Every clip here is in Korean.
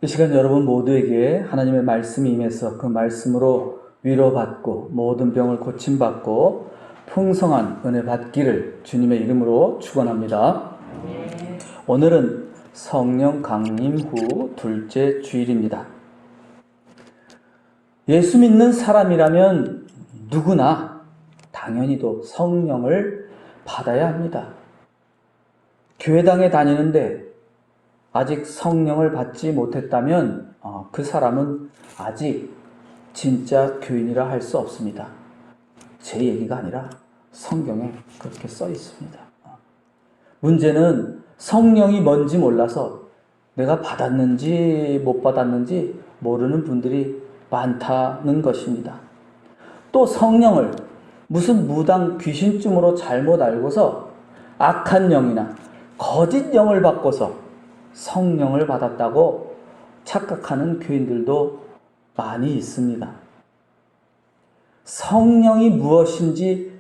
이 시간 여러분 모두에게 하나님의 말씀이 임해서 그 말씀으로 위로받고 모든 병을 고침받고 풍성한 은혜 받기를 주님의 이름으로 축원합니다. 오늘은 성령 강림 후 둘째 주일입니다. 예수 믿는 사람이라면 누구나 당연히도 성령을 받아야 합니다. 교회당에 다니는데 아직 성령을 받지 못했다면 그 사람은 아직 진짜 교인이라 할 수 없습니다. 제 얘기가 아니라 성경에 그렇게 써 있습니다. 문제는 성령이 뭔지 몰라서 내가 받았는지 못 받았는지 모르는 분들이 많다는 것입니다. 또 성령을 무슨 무당 귀신쯤으로 잘못 알고서 악한 영이나 거짓 영을 바꿔서 성령을 받았다고 착각하는 교인들도 많이 있습니다. 성령이 무엇인지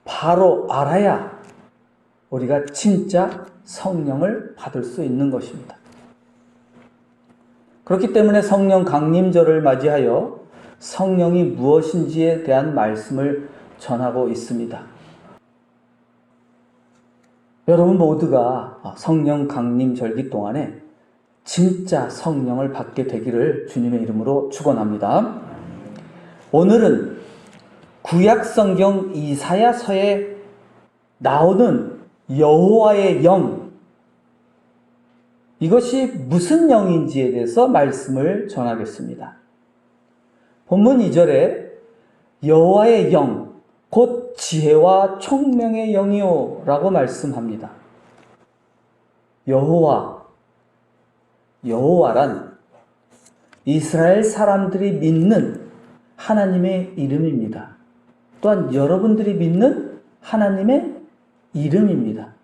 바로 알아야 우리가 진짜 성령을 받을 수 있는 것입니다. 그렇기 때문에 성령 강림절을 맞이하여 성령이 무엇인지에 대한 말씀을 전하고 있습니다. 여러분 모두가 성령 강림 절기 동안에 진짜 성령을 받게 되기를 주님의 이름으로 축원합니다. 오늘은 구약 성경 이사야서에 나오는 여호와의 영, 이것이 무슨 영인지에 대해서 말씀을 전하겠습니다. 본문 2절에 여호와의 영 곧 지혜와 총명의 영이요 라고 말씀합니다. 여호와란 이스라엘 사람들이 믿는 하나님의 이름입니다. 또한 여러분들이 믿는 하나님의 이름입니다.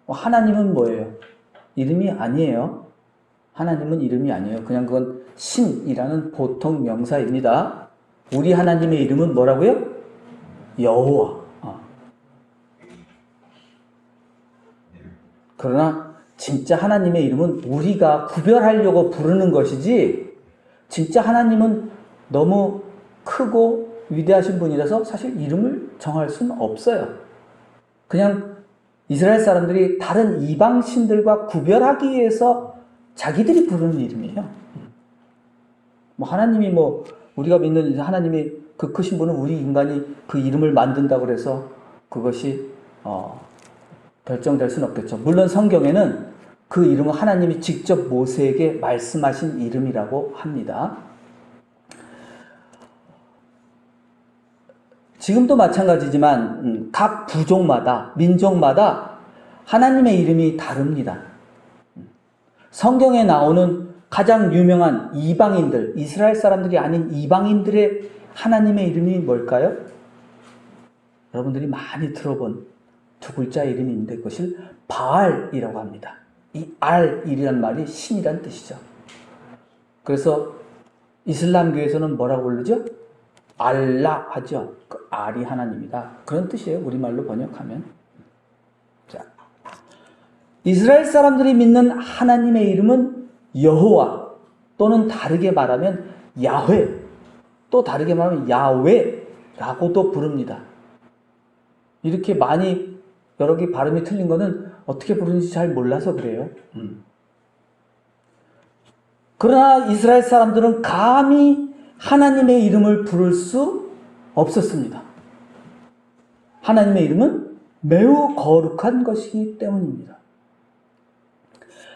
하나님은 뭐예요? 이름이 아니에요. 하나님은 이름이 아니에요. 그냥 그건 신이라는 보통 명사입니다. 우리 하나님의 이름은 뭐라고요? 여호와. 그러나 진짜 하나님의 이름은 우리가 구별하려고 부르는 것이지, 진짜 하나님은 너무 크고 위대하신 분이라서 사실 이름을 정할 수는 없어요. 그냥 이스라엘 사람들이 다른 이방 신들과 구별하기 위해서 자기들이 부르는 이름이에요. 하나님이 우리가 믿는 하나님이 그 크신 분은 우리 인간이 그 이름을 만든다고 해서 그것이 결정될 수는 없겠죠. 물론 성경에는 그 이름은 하나님이 직접 모세에게 말씀하신 이름이라고 합니다. 지금도 마찬가지지만 각 부족마다, 민족마다 하나님의 이름이 다릅니다. 성경에 나오는 가장 유명한 이방인들, 이스라엘 사람들이 아닌 이방인들의 하나님의 이름이 뭘까요? 여러분들이 많이 들어본 두 글자 이름인데 그것을 바알이라고 합니다. 이 알이라는 말이 신이란 뜻이죠. 그래서 이슬람교에서는 뭐라고 부르죠? 알라 하죠. 그 알이 하나님이다. 그런 뜻이에요. 우리말로 번역하면. 자, 이스라엘 사람들이 믿는 하나님의 이름은 여호와, 또는 다르게 말하면 야훼, 또 다르게 말하면 야훼라고도 부릅니다. 이렇게 많이 여러 개 발음이 틀린 거는 어떻게 부르는지 잘 몰라서 그래요. 그러나 이스라엘 사람들은 감히 하나님의 이름을 부를 수 없었습니다. 하나님의 이름은 매우 거룩한 것이기 때문입니다.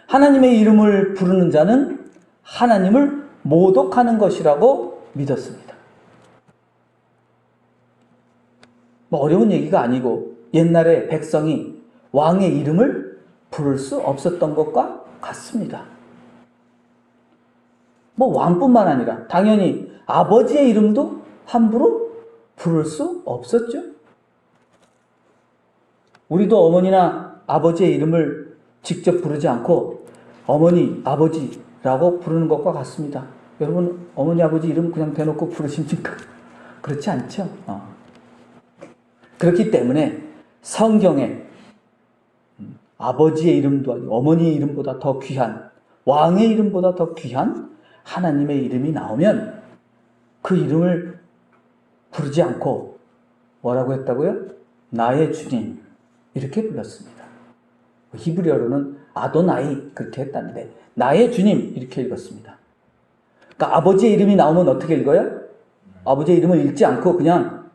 하나님의 이름을 부르는 자는 하나님을 모독하는 것이라고 믿었습니다. 어려운 얘기가 아니고 옛날에 백성이 왕의 이름을 부를 수 없었던 것과 같습니다. 왕뿐만 아니라 당연히 아버지의 이름도 함부로 부를 수 없었죠. 우리도 어머니나 아버지의 이름을 직접 부르지 않고 어머니, 아버지라고 부르는 것과 같습니다. 여러분 어머니, 아버지 이름 그냥 대놓고 부르십니까? 그렇지 않죠. 그렇기 때문에 성경에 아버지의 이름도 아니고 어머니의 이름보다 더 귀한 왕의 이름보다 더 귀한 하나님의 이름이 나오면 그 이름을 부르지 않고 뭐라고 했다고요? 나의 주님 이렇게 불렀습니다. 히브리어로는 아도나이 그렇게 했다는데 나의 주님 이렇게 읽었습니다. 그러니까 아버지의 이름이 나오면 어떻게 읽어요? 아버지의 이름을 읽지 않고 그냥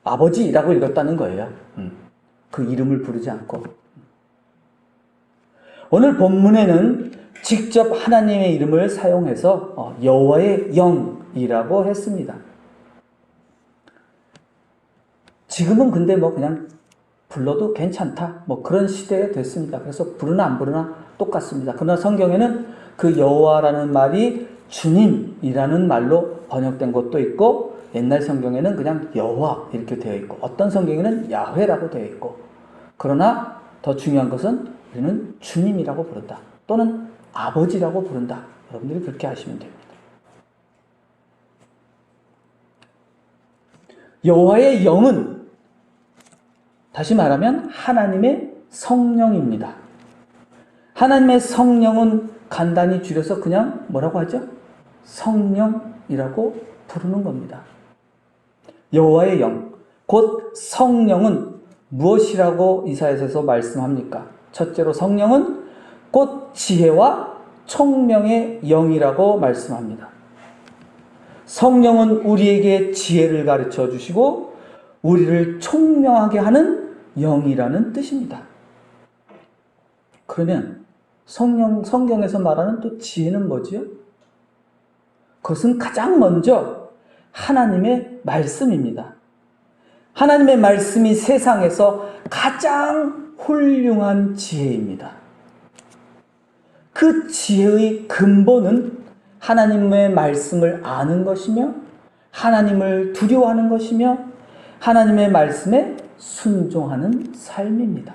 아버지라고 읽었다는 거예요. 그 이름을 부르지 않고. 오늘 본문에는 직접 하나님의 이름을 사용해서 여호와의 영이라고 했습니다. 지금은 근데 뭐 그냥 불러도 괜찮다 뭐 그런 시대가 됐습니다. 그래서 부르나 안 부르나 똑같습니다. 그러나 성경에는 그 여호와라는 말이 주님이라는 말로 번역된 것도 있고 옛날 성경에는 그냥 여호와 이렇게 되어 있고 어떤 성경에는 야훼라고 되어 있고 그러나 더 중요한 것은 우리는 주님이라고 부른다 또는 아버지라고 부른다. 여러분들이 그렇게 하시면 됩니다. 여호와의 영은 다시 말하면 하나님의 성령입니다. 하나님의 성령은 간단히 줄여서 그냥 뭐라고 하죠? 성령이라고 부르는 겁니다. 여호와의 영, 곧 성령은 무엇이라고 이사야서에서 말씀합니까? 첫째로 성령은 곧 지혜와 총명의 영이라고 말씀합니다. 성령은 우리에게 지혜를 가르쳐 주시고 우리를 총명하게 하는 영이라는 뜻입니다. 그러면 성경에서 말하는 또 지혜는 뭐지요? 그것은 가장 먼저 하나님의 말씀입니다. 하나님의 말씀이 세상에서 가장 훌륭한 지혜입니다. 그 지혜의 근본은 하나님의 말씀을 아는 것이며 하나님을 두려워하는 것이며 하나님의 말씀에 순종하는 삶입니다.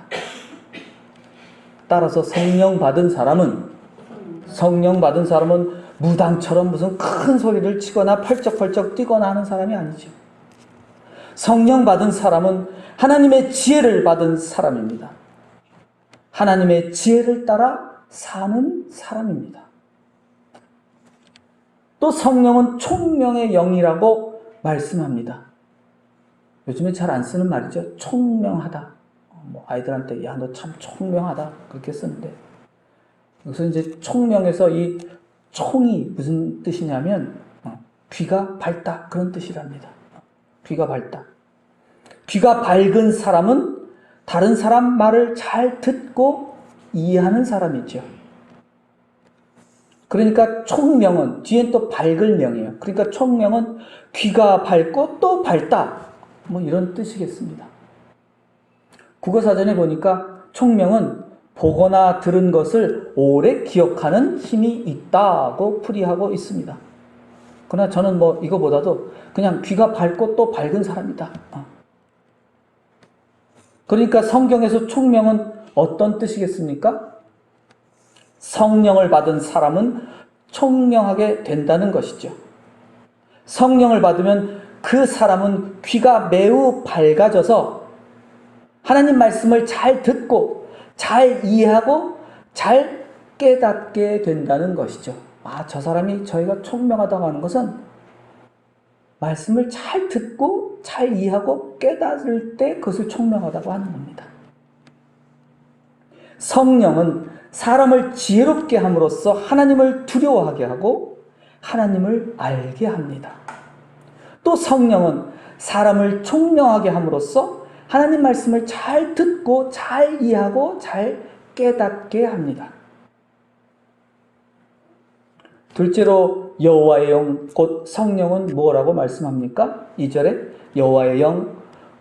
따라서 성령 받은 사람은 무당처럼 무슨 큰 소리를 치거나 펄쩍펄쩍 뛰거나 하는 사람이 아니죠. 성령 받은 사람은 하나님의 지혜를 받은 사람입니다. 하나님의 지혜를 따라 사는 사람입니다. 또 성령은 총명의 영이라고 말씀합니다. 요즘에 잘 안 쓰는 말이죠. 총명하다. 아이들한테 야, 너 참 총명하다. 그렇게 쓰는데. 그래서 이제 총명에서 이 총이 무슨 뜻이냐면 귀가 밝다. 그런 뜻이랍니다. 귀가 밝다. 귀가 밝은 사람은 다른 사람 말을 잘 듣고 이해하는 사람이죠. 그러니까 총명은 뒤엔 또 밝을 명이에요. 그러니까 총명은 귀가 밝고 또 밝다. 뭐 이런 뜻이겠습니다. 국어사전에 보니까 총명은 보거나 들은 것을 오래 기억하는 힘이 있다고 풀이하고 있습니다. 그러나 저는 뭐 이거보다도 그냥 귀가 밝고 또 밝은 사람이다. 그러니까 성경에서 총명은 어떤 뜻이겠습니까? 성령을 받은 사람은 총명하게 된다는 것이죠. 성령을 받으면 그 사람은 귀가 매우 밝아져서 하나님 말씀을 잘 듣고 잘 이해하고 잘 깨닫게 된다는 것이죠. 저 사람이 저희가 총명하다고 하는 것은 말씀을 잘 듣고 잘 이해하고 깨달을 때 그것을 총명하다고 하는 겁니다. 성령은 사람을 지혜롭게 함으로써 하나님을 두려워하게 하고 하나님을 알게 합니다. 또 성령은 사람을 총명하게 함으로써 하나님 말씀을 잘 듣고 잘 이해하고 잘 깨닫게 합니다. 둘째로 여호와의 영 곧 성령은 뭐라고 말씀합니까? 2절에 여호와의 영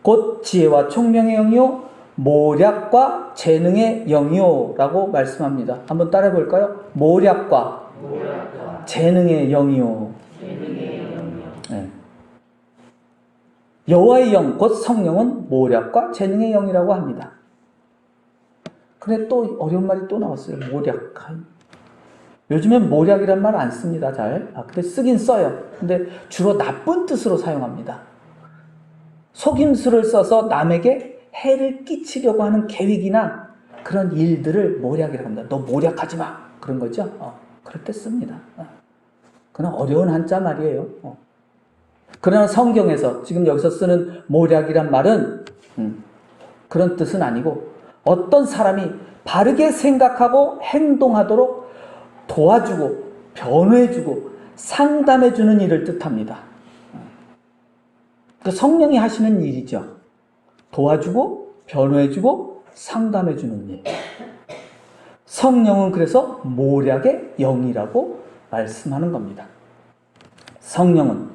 곧 지혜와 총명의 영이요 모략과 재능의 영이요 라고 말씀합니다. 한번 따라해 볼까요? 모략과 재능의 영이요. 네. 여호와의 영 곧 성령은 모략과 재능의 영이라고 합니다. 근데 또 어려운 말이 또 나왔어요. 모략. 요즘엔 모략이란 말 안 씁니다. 잘. 근데 쓰긴 써요. 근데 주로 나쁜 뜻으로 사용합니다. 속임수를 써서 남에게 해를 끼치려고 하는 계획이나 그런 일들을 모략이라고 합니다. 너 모략하지 마. 그런 거죠. 그럴 때 씁니다. 그냥 어려운 한자 말이에요. 그러나 성경에서 지금 여기서 쓰는 모략이란 말은 그런 뜻은 아니고 어떤 사람이 바르게 생각하고 행동하도록 도와주고 변호해주고 상담해주는 일을 뜻합니다. 그 성령이 하시는 일이죠. 도와주고 변호해주고 상담해주는 일. 성령은 그래서 모략의 영이라고 말씀하는 겁니다. 성령은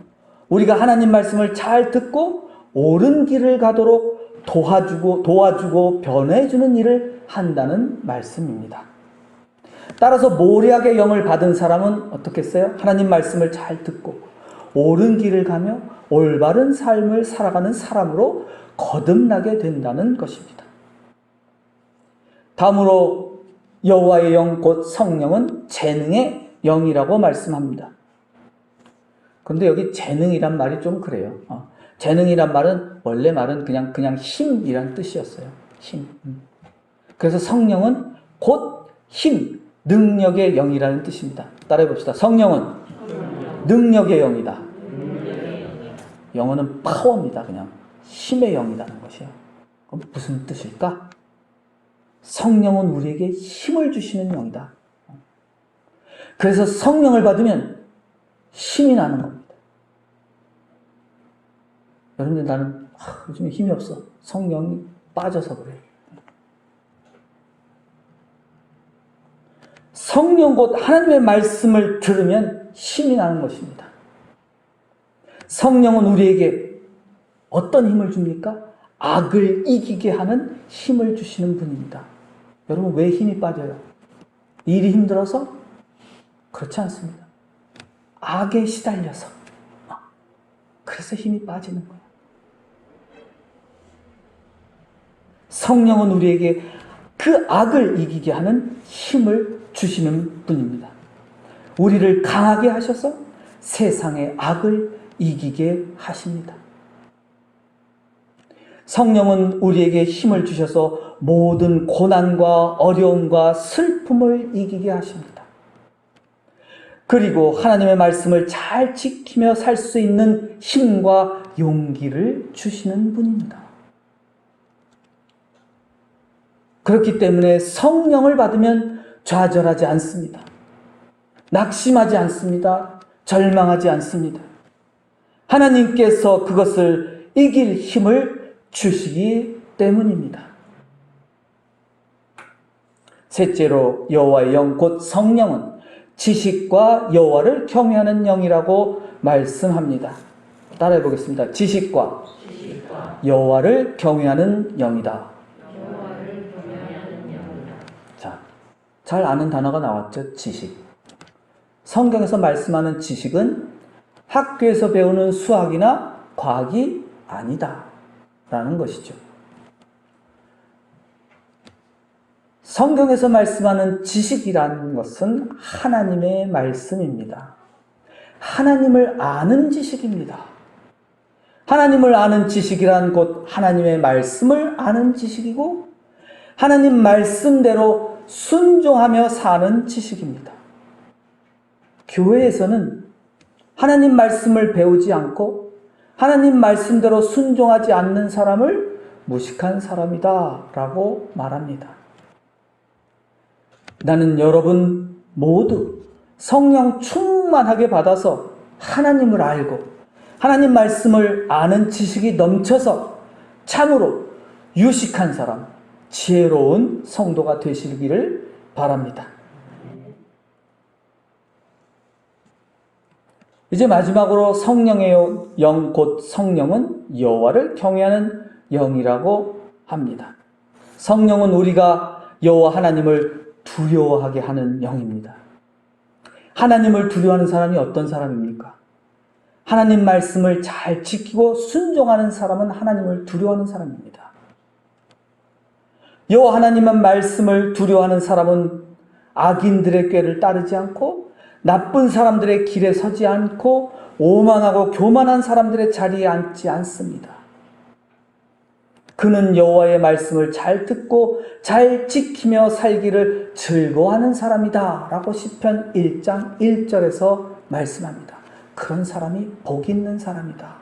우리가 하나님 말씀을 잘 듣고 옳은 길을 가도록 도와주고 변호해주는 일을 한다는 말씀입니다. 따라서 모략의 영을 받은 사람은 어떻겠어요? 하나님 말씀을 잘 듣고 옳은 길을 가며 올바른 삶을 살아가는 사람으로 거듭나게 된다는 것입니다. 다음으로 여호와의 영 곧 성령은 재능의 영이라고 말씀합니다. 그런데 여기 재능이란 말이 좀 그래요. 재능이란 말은 원래 말은 그냥 힘이란 뜻이었어요. 힘. 그래서 성령은 곧 힘, 능력의 영이라는 뜻입니다. 따라해 봅시다. 성령은 능력의 영이다. 영어는 파워입니다. 그냥 힘의 영이라는 것이요. 그럼 무슨 뜻일까? 성령은 우리에게 힘을 주시는 영이다. 그래서 성령을 받으면 힘이 나는 겁니다. 여러분들 나는 요즘에 힘이 없어. 성령이 빠져서 그래. 성령 곧 하나님의 말씀을 들으면 힘이 나는 것입니다. 성령은 우리에게 어떤 힘을 줍니까? 악을 이기게 하는 힘을 주시는 분입니다. 여러분 왜 힘이 빠져요? 일이 힘들어서? 그렇지 않습니다. 악에 시달려서. 그래서 힘이 빠지는 거예요. 성령은 우리에게 그 악을 이기게 하는 힘을 주시는 분입니다. 우리를 강하게 하셔서 세상의 악을 이기게 하십니다. 성령은 우리에게 힘을 주셔서 모든 고난과 어려움과 슬픔을 이기게 하십니다. 그리고 하나님의 말씀을 잘 지키며 살 수 있는 힘과 용기를 주시는 분입니다. 그렇기 때문에 성령을 받으면 좌절하지 않습니다. 낙심하지 않습니다. 절망하지 않습니다. 하나님께서 그것을 이길 힘을 주시기 때문입니다. 셋째로 여호와의 영 곧 성령은 지식과 여호와를 경외하는 영이라고 말씀합니다. 따라해 보겠습니다. 지식과 여호와를 경외하는 영이다. 자, 잘 아는 단어가 나왔죠. 지식. 성경에서 말씀하는 지식은 학교에서 배우는 수학이나 과학이 아니다 라는 것이죠. 성경에서 말씀하는 지식이라는 것은 하나님의 말씀입니다. 하나님을 아는 지식입니다. 하나님을 아는 지식이란 곧 하나님의 말씀을 아는 지식이고 하나님 말씀대로 순종하며 사는 지식입니다. 교회에서는 하나님 말씀을 배우지 않고 하나님 말씀대로 순종하지 않는 사람을 무식한 사람이다 라고 말합니다. 나는 여러분 모두 성령 충만하게 받아서 하나님을 알고 하나님 말씀을 아는 지식이 넘쳐서 참으로 유식한 사람, 지혜로운 성도가 되시기를 바랍니다. 이제 마지막으로 성령의 영 곧 성령은 여호와를 경외하는 영이라고 합니다. 성령은 우리가 여호와 하나님을 두려워하게 하는 영입니다. 하나님을 두려워하는 사람이 어떤 사람입니까? 하나님 말씀을 잘 지키고 순종하는 사람은 하나님을 두려워하는 사람입니다. 여호와 하나님의 말씀을 두려워하는 사람은 악인들의 꾀를 따르지 않고 나쁜 사람들의 길에 서지 않고 오만하고 교만한 사람들의 자리에 앉지 않습니다. 그는 여호와의 말씀을 잘 듣고 잘 지키며 살기를 즐거워하는 사람이다 라고 시편 1장 1절에서 말씀합니다. 그런 사람이 복 있는 사람이다.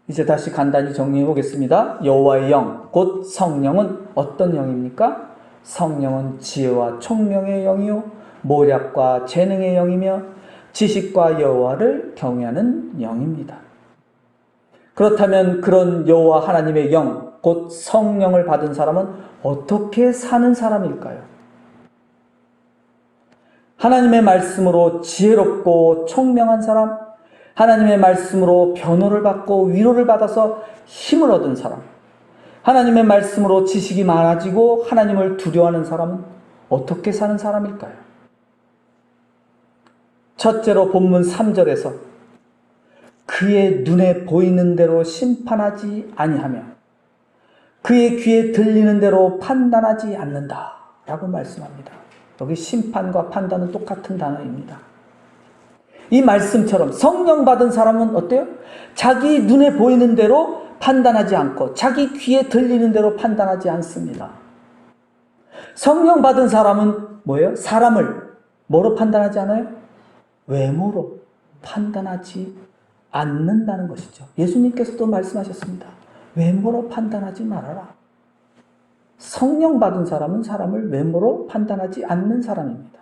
이제 다시 간단히 정리해 보겠습니다. 여호와의 영, 곧 성령은 어떤 영입니까? 성령은 지혜와 총명의 영이요 모략과 재능의 영이며 지식과 여호와를 경외하는 영입니다. 그렇다면 그런 여호와 하나님의 영, 곧 성령을 받은 사람은 어떻게 사는 사람일까요? 하나님의 말씀으로 지혜롭고 총명한 사람, 하나님의 말씀으로 변호를 받고 위로를 받아서 힘을 얻은 사람, 하나님의 말씀으로 지식이 많아지고 하나님을 두려워하는 사람은 어떻게 사는 사람일까요? 첫째로 본문 3절에서 그의 눈에 보이는 대로 심판하지 아니하며 그의 귀에 들리는 대로 판단하지 않는다 라고 말씀합니다. 여기 심판과 판단은 똑같은 단어입니다. 이 말씀처럼 성령 받은 사람은 어때요? 자기 눈에 보이는 대로 판단하지 않고 자기 귀에 들리는 대로 판단하지 않습니다. 성령 받은 사람은 뭐예요? 사람을 뭐로 판단하지 않아요? 외모로 판단하지 않는다는 것이죠. 예수님께서도 말씀하셨습니다. 외모로 판단하지 말아라. 성령 받은 사람은 사람을 외모로 판단하지 않는 사람입니다.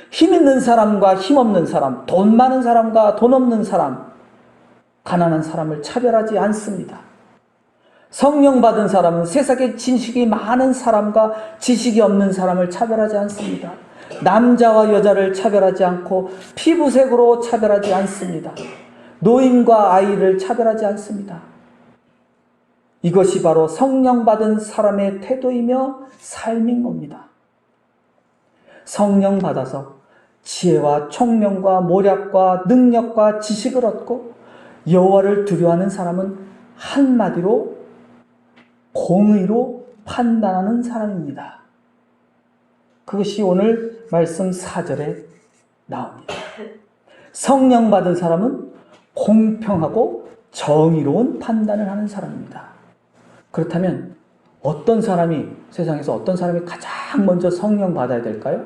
힘 있는 사람과 힘 없는 사람, 돈 많은 사람과 돈 없는 사람, 가난한 사람을 차별하지 않습니다. 성령 받은 사람은 세상에 지식이 많은 사람과 지식이 없는 사람을 차별하지 않습니다. 남자와 여자를 차별하지 않고 피부색으로 차별하지 않습니다. 노인과 아이를 차별하지 않습니다. 이것이 바로 성령 받은 사람의 태도이며 삶인 겁니다. 성령 받아서 지혜와 총명과 모략과 능력과 지식을 얻고 여호와를 두려워하는 사람은 한마디로 공의로 판단하는 사람입니다. 그것이 오늘 말씀 4절에 나옵니다. 성령 받은 사람은 공평하고 정의로운 판단을 하는 사람입니다. 그렇다면 어떤 사람이 세상에서 어떤 사람이 가장 먼저 성령 받아야 될까요?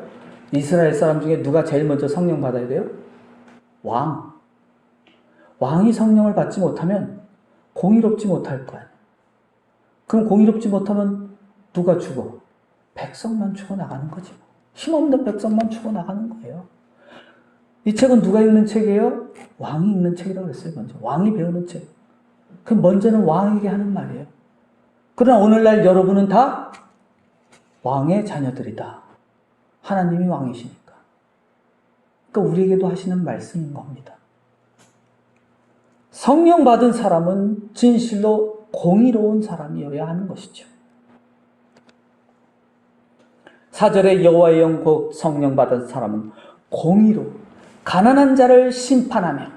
이스라엘 사람 중에 누가 제일 먼저 성령 받아야 돼요? 왕. 왕이 성령을 받지 못하면 공의롭지 못할 거예요. 그럼 공의롭지 못하면 누가 죽어? 백성만 죽어나가는 거지. 힘없는 백성만 죽어나가는 거예요. 이 책은 누가 읽는 책이에요? 왕이 읽는 책이라고 그랬어요. 먼저 왕이 배우는 책. 그럼 먼저는 왕에게 하는 말이에요. 그러나 오늘날 여러분은 다 왕의 자녀들이다. 하나님이 왕이시니까. 그러니까 우리에게도 하시는 말씀인 겁니다. 성령 받은 사람은 진실로 공의로운 사람이어야 하는 것이죠. 4절에 여호와의 영 곧 성령 받은 사람은 공의로 가난한 자를 심판하며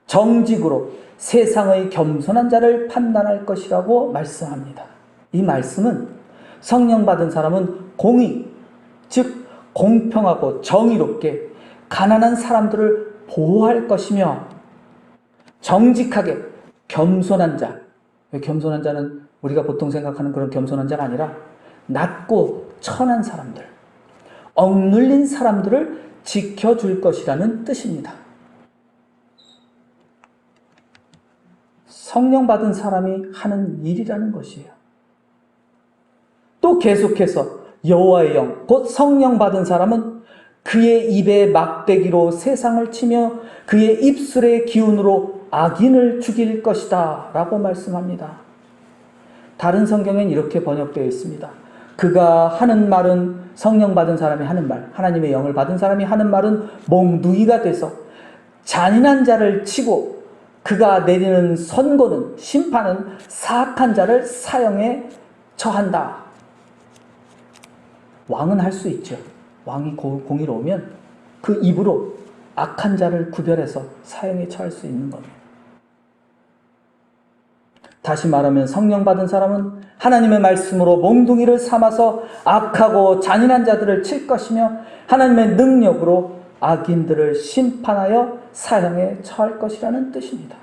정직으로 세상의 겸손한 자를 판단할 것이라고 말씀합니다. 이 말씀은 성령 받은 사람은 공의, 즉 공평하고 정의롭게 가난한 사람들을 보호할 것이며 정직하게 겸손한 자, 겸손한 자는 우리가 보통 생각하는 그런 겸손한 자가 아니라 낮고 천한 사람들, 억눌린 사람들을 지켜줄 것이라는 뜻입니다. 성령 받은 사람이 하는 일이라는 것이에요. 또 계속해서 여호와의 영, 곧 성령 받은 사람은 그의 입에 막대기로 세상을 치며 그의 입술의 기운으로 악인을 죽일 것이다 라고 말씀합니다. 다른 성경엔 이렇게 번역되어 있습니다. 그가 하는 말은, 성령 받은 사람이 하는 말, 하나님의 영을 받은 사람이 하는 말은 몽둥이가 돼서 잔인한 자를 치고 그가 내리는 선고는, 심판은 사악한 자를 사형에 처한다. 왕은 할 수 있죠. 왕이 공의로우면 그 입으로 악한 자를 구별해서 사형에 처할 수 있는 겁니다. 다시 말하면 성령 받은 사람은 하나님의 말씀으로 몽둥이를 삼아서 악하고 잔인한 자들을 칠 것이며 하나님의 능력으로 악인들을 심판하여 사형에 처할 것이라는 뜻입니다.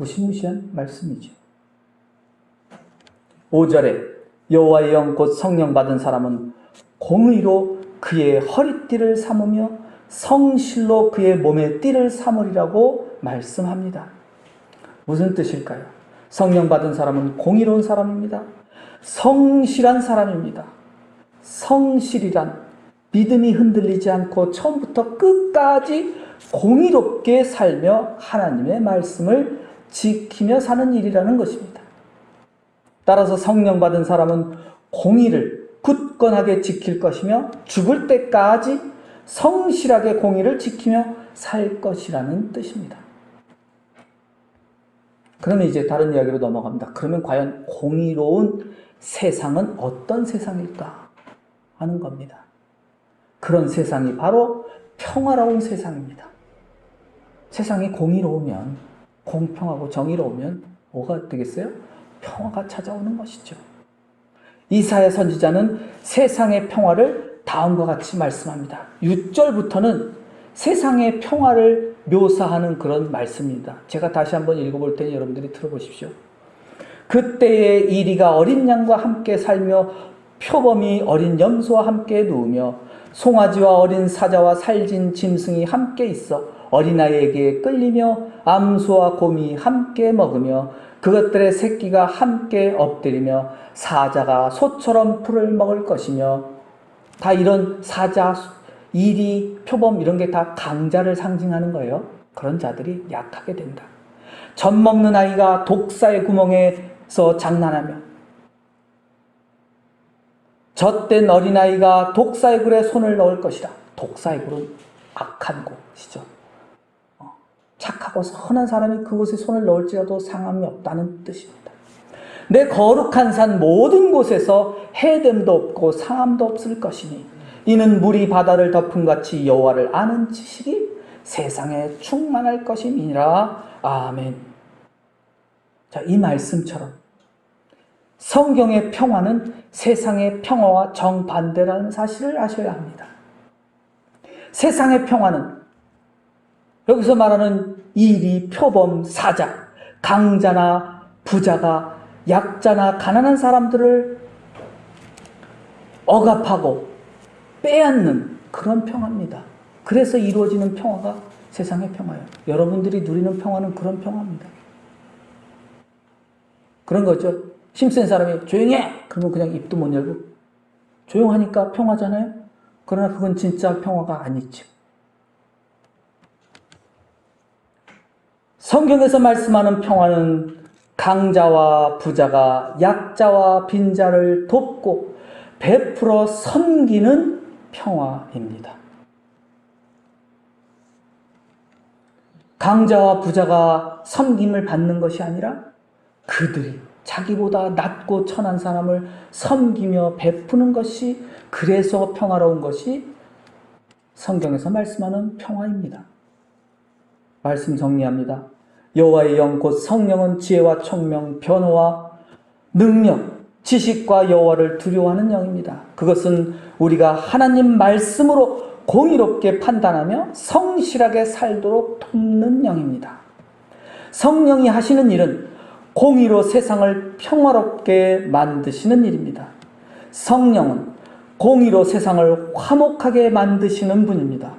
무시무시한 말씀이죠. 5절에 여호와의 영 곧 성령 받은 사람은 공의로 그의 허리띠를 삼으며 성실로 그의 몸의 띠를 삼으리라고 말씀합니다. 무슨 뜻일까요? 성령 받은 사람은 공의로운 사람입니다. 성실한 사람입니다. 성실이란 믿음이 흔들리지 않고 처음부터 끝까지 공의롭게 살며 하나님의 말씀을 지키며 사는 일이라는 것입니다. 따라서 성령 받은 사람은 공의를 굳건하게 지킬 것이며 죽을 때까지 성실하게 공의를 지키며 살 것이라는 뜻입니다. 그러면 이제 다른 이야기로 넘어갑니다. 그러면 과연 공의로운 세상은 어떤 세상일까 하는 겁니다. 그런 세상이 바로 평화로운 세상입니다. 세상이 공의로우면, 공평하고 정의로우면 뭐가 되겠어요? 평화가 찾아오는 것이죠. 이사야 선지자는 세상의 평화를 다음과 같이 말씀합니다. 6절부터는 세상의 평화를 묘사하는 그런 말씀입니다. 제가 다시 한번 읽어볼 테니 여러분들이 들어보십시오. 그때의 이리가 어린 양과 함께 살며 표범이 어린 염소와 함께 누우며 송아지와 어린 사자와 살진 짐승이 함께 있어 어린아이에게 끌리며 암소와 곰이 함께 먹으며 그것들의 새끼가 함께 엎드리며 사자가 소처럼 풀을 먹을 것이며, 다 이런 사자, 이리, 표범 이런 게 다 강자를 상징하는 거예요. 그런 자들이 약하게 된다. 젖 먹는 아이가 독사의 구멍에서 장난하며 젖된 어린아이가 독사의 굴에 손을 넣을 것이라. 독사의 굴은 악한 곳이죠. 착하고 선한 사람이 그곳에 손을 넣을지라도 상함이 없다는 뜻입니다. 내 거룩한 산 모든 곳에서 해됨도 없고 상함도 없을 것이니 이는 물이 바다를 덮은 같이 여호와를 아는 지식이 세상에 충만할 것임이니라. 아멘. 자, 이 말씀처럼 성경의 평화는 세상의 평화와 정반대라는 사실을 아셔야 합니다. 세상의 평화는 여기서 말하는 이리, 표범, 사자, 강자나 부자가 약자나 가난한 사람들을 억압하고 빼앗는 그런 평화입니다. 그래서 이루어지는 평화가 세상의 평화예요. 여러분들이 누리는 평화는 그런 평화입니다. 그런 거죠. 힘센 사람이 조용히 해! 그러면 그냥 입도 못 열고 조용하니까 평화잖아요. 그러나 그건 진짜 평화가 아니죠. 성경에서 말씀하는 평화는 강자와 부자가 약자와 빈자를 돕고 베풀어 섬기는 평화입니다. 강자와 부자가 섬김을 받는 것이 아니라 그들이 자기보다 낮고 천한 사람을 섬기며 베푸는 것이, 그래서 평화로운 것이 성경에서 말씀하는 평화입니다. 말씀 정리합니다. 여호와의 영 곧 성령은 지혜와 총명, 변호와 능력, 지식과 여호와를 두려워하는 영입니다. 그것은 우리가 하나님 말씀으로 공의롭게 판단하며 성실하게 살도록 돕는 영입니다. 성령이 하시는 일은 공의로 세상을 평화롭게 만드시는 일입니다. 성령은 공의로 세상을 화목하게 만드시는 분입니다.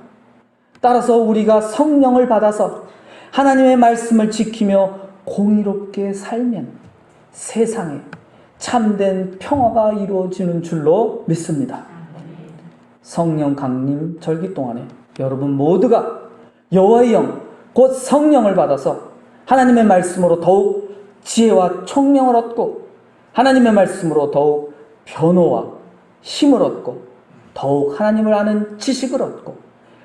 따라서 우리가 성령을 받아서 하나님의 말씀을 지키며 공의롭게 살면 세상에 참된 평화가 이루어지는 줄로 믿습니다. 성령 강림 절기 동안에 여러분 모두가 여호와의 영, 곧 성령을 받아서 하나님의 말씀으로 더욱 지혜와 총명을 얻고 하나님의 말씀으로 더욱 변호와 힘을 얻고 더욱 하나님을 아는 지식을 얻고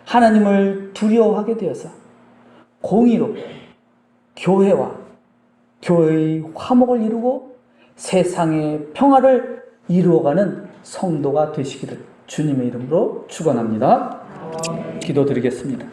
하나님을 두려워하게 되어서 공의로 교회와 교회의 화목을 이루고 세상의 평화를 이루어가는 성도가 되시기를 주님의 이름으로 축원합니다. 기도드리겠습니다.